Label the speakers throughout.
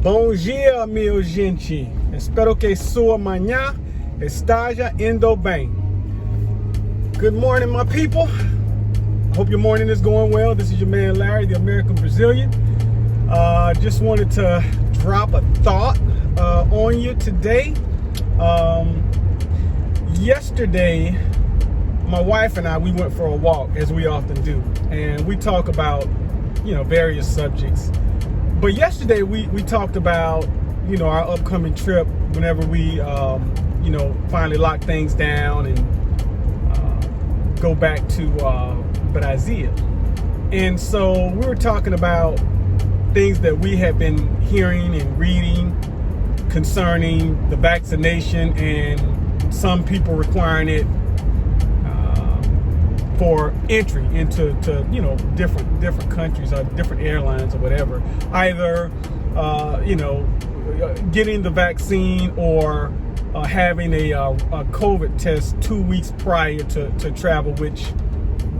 Speaker 1: Bom dia, meu gente. Espero que sua manhã esteja indo bem. Good morning, my people. I hope your morning is going well. This is your man Larry, the American Brazilian. Just wanted to drop a thought on you today. Yesterday, my wife and I, we went for a walk, as we often do, and we talk about, various subjects. But yesterday we talked about, our upcoming trip whenever we, finally lock things down and go back to Brazil. And so we were talking about things that we have been hearing and reading concerning the vaccination and some people requiring it for entry into different countries or different airlines or whatever, either getting the vaccine or having a COVID test 2 weeks prior to travel, which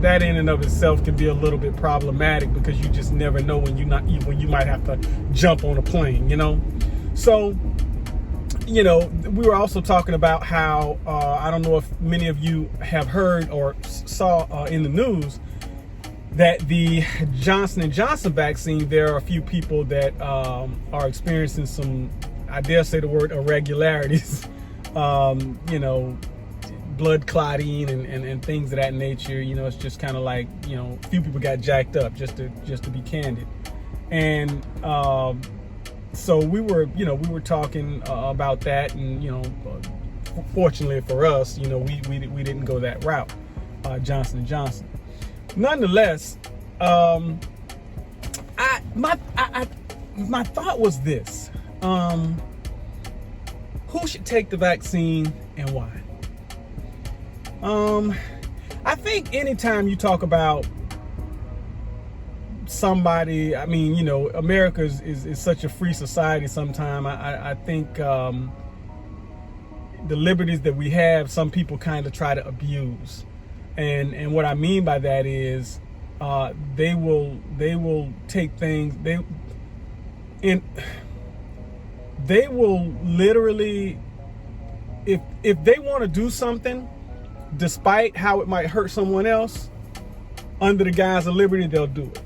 Speaker 1: that in and of itself can be a little bit problematic because you just never know when you might have to jump on a plane, So we were also talking about how I don't know if many of you have heard or saw in the news that the Johnson & Johnson vaccine, there are a few people that are experiencing some, I dare say the word, irregularities, blood clotting and things of that nature. It's just kind of like, a few people got jacked up, just to be candid. And so we were talking about that, and fortunately for us, we didn't go that route, Johnson & Johnson. Nonetheless, my thought was this: who should take the vaccine and why? I think anytime you talk about somebody, America is such a free society. Sometimes I think the liberties that we have, some people kind of try to abuse, and what I mean by that is they will take things, they will literally, if they want to do something despite how it might hurt someone else, under the guise of liberty, they'll do it.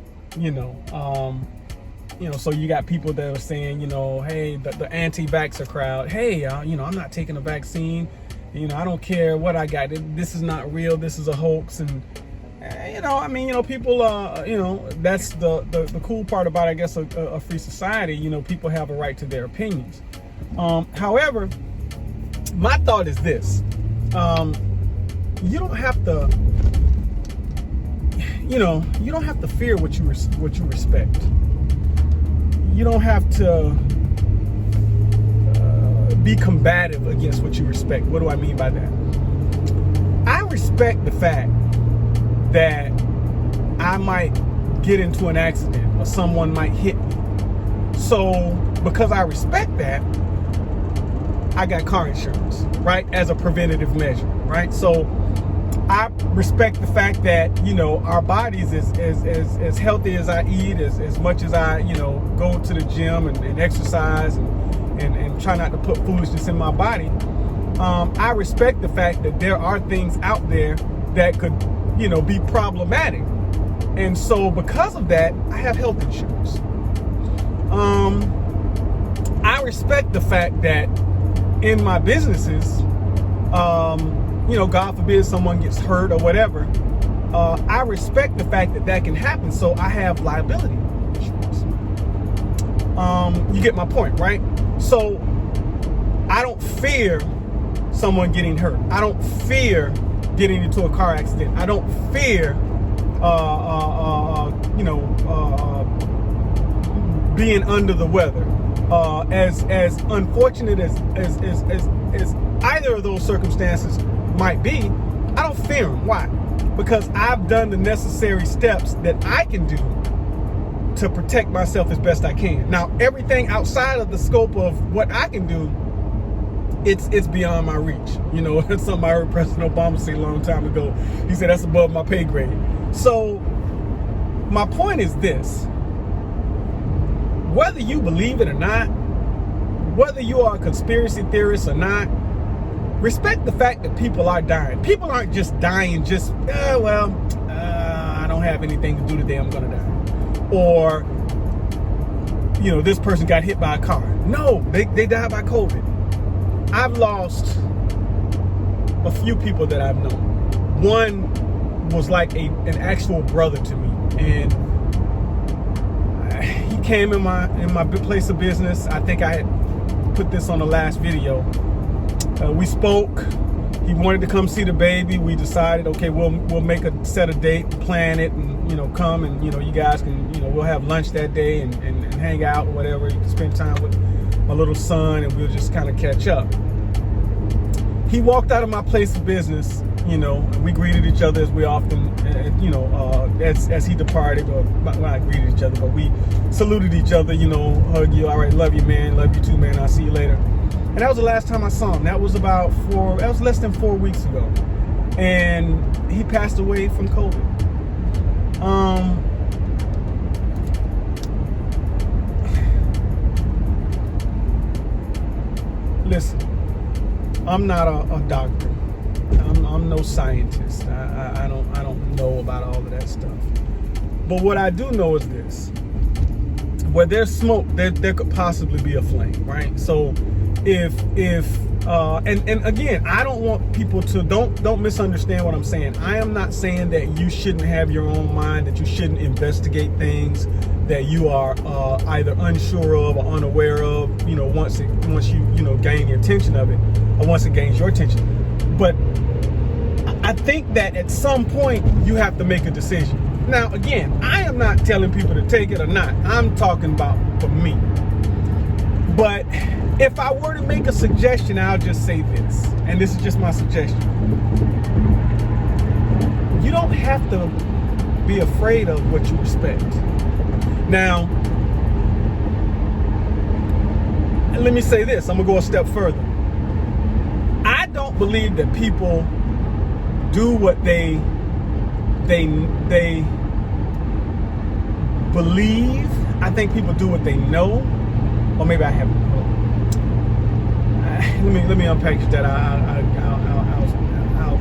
Speaker 1: So you got people that are saying, hey, the anti-vaxxer crowd, hey, I'm not taking a vaccine. I don't care what I got. This is not real. This is a hoax. And, people, that's the cool part about, I guess, a free society. People have a right to their opinions. However, my thought is this. You don't have to, you don't have to fear what you respect. You don't have to be combative against what you respect. What do I mean by that? I respect the fact that I might get into an accident or someone might hit me. So because I respect that, I got car insurance, right? As a preventative measure, right? So I respect the fact that, our bodies as healthy as I eat, as much as I, go to the gym and exercise and try not to put foolishness in my body. I respect the fact that there are things out there that could, be problematic. And so because of that, I have health insurance. I respect the fact that in my businesses, God forbid someone gets hurt or whatever, I respect the fact that can happen, so I have liability insurance. You get my point, right? So I don't fear someone getting hurt. I don't fear getting into a car accident. I don't fear, being under the weather. As unfortunate as either of those circumstances might be, I don't fear them. Why? Because I've done the necessary steps that I can do to protect myself as best I can. Now, everything outside of the scope of what I can do, it's beyond my reach. It's something I heard President Obama say a long time ago. He said that's above my pay grade. So my point is this: whether you believe it or not, whether you are a conspiracy theorist or not, respect the fact that people are dying. People aren't just dying just, I don't have anything to do today, I'm gonna die. Or, this person got hit by a car. No, they died by COVID. I've lost a few people that I've known. One was like an actual brother to me, and he came in my place of business. I think I had put this on the last video. We spoke. He wanted to come see the baby. We decided, okay, we'll set a date, plan it, and come, and you guys can, we'll have lunch that day and hang out or whatever. You can spend time with my little son, and we'll just kind of catch up. He walked out of my place of business, and we greeted each other as we often, as he departed, or not greeted each other, but we saluted each other, hug you, all right, love you, man, love you too, man, I'll see you later. And that was the last time I saw him. That was less than 4 weeks ago. And he passed away from COVID. Listen, I'm not a doctor. I'm no scientist. I don't know about all of that stuff. But what I do know is this: where there's smoke, there could possibly be a flame, right? So if and again, I don't want people to don't misunderstand what I'm saying. I am not saying that you shouldn't have your own mind, that you shouldn't investigate things that you are either unsure of or unaware of, once you gain your attention of it, or once it gains your attention. But I think that at some point you have to make a decision. Now, again, I am not telling people to take it or not. I'm talking about for me. But if I were to make a suggestion, I'll just say this, and this is just my suggestion. You don't have to be afraid of what you respect. Now, let me say this. I'm gonna go a step further. I don't believe that people do what they believe. I think people do what they know, or maybe I haven't. Let me unpackage that. I'll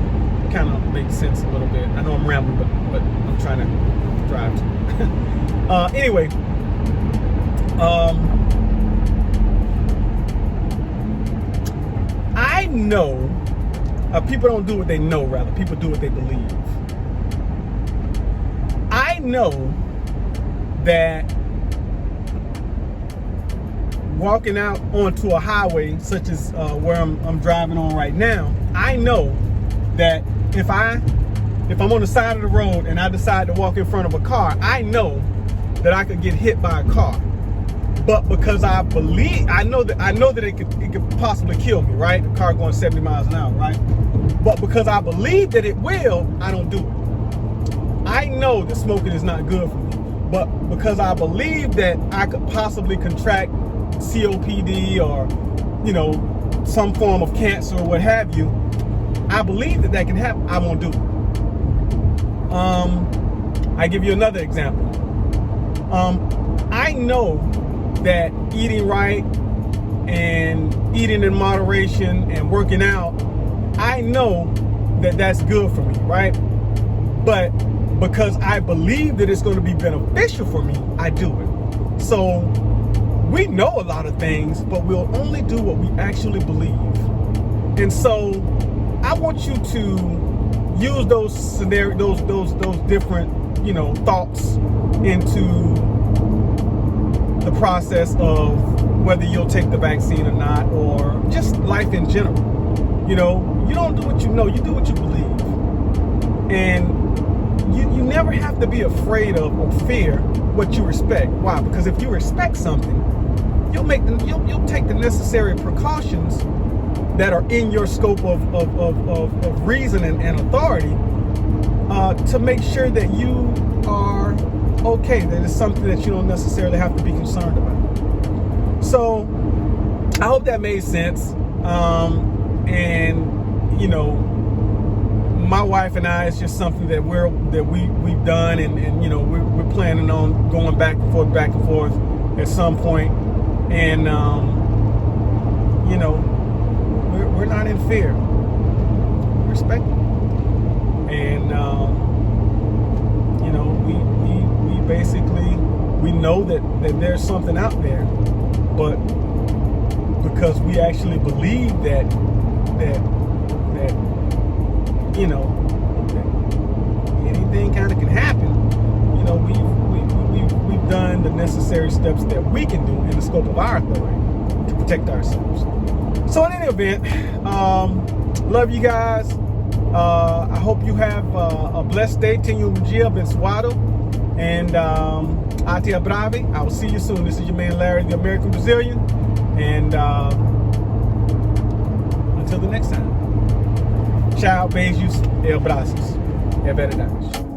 Speaker 1: kind of make sense a little bit. I know I'm rambling, but I'm trying to drive to. Anyway, I know people don't do what they know. Rather, people do what they believe. I know that walking out onto a highway such as where I'm driving on right now, I know that if I'm on the side of the road and I decide to walk in front of a car, I know that I could get hit by a car. But because I know that it could possibly kill me, right? The car going 70 miles an hour, right? But because I believe that it will, I don't do it. I know that smoking is not good for me, but because I believe that I could possibly contract COPD or, some form of cancer or what have you, I believe that can happen. I won't do it. I give you another example. I know that eating right and eating in moderation and working out, I know that that's good for me, right? But because I believe that it's going to be beneficial for me, I do it. So we know a lot of things, but we'll only do what we actually believe. And so I want you to use those scenarios, those different, thoughts into the process of whether you'll take the vaccine or not, or just life in general. You don't do what you know, you do what you believe. And you never have to be afraid of or fear what you respect. Why? Because if you respect something, you'll take the necessary precautions that are in your scope of reason and authority to make sure that you are okay, that it's something that you don't necessarily have to be concerned about. So I hope that made sense. And my wife and I, it's just something that we've done, and we're planning on going back and forth at some point. And you know, we're not in fear. Respect it. And you know, we basically, we know that there's something out there, but because we actually believe that you know, that anything kind of can happen, you know, we've done the necessary steps that we can do in the scope of our authority to protect ourselves. So in any event, love you guys. I hope you have a blessed day. Tenho dia abençoado. And Até a breve. I will see you soon. This is your man Larry, the American Brazilian. And until the next time. Tchau, beijos e abraços. É verdade.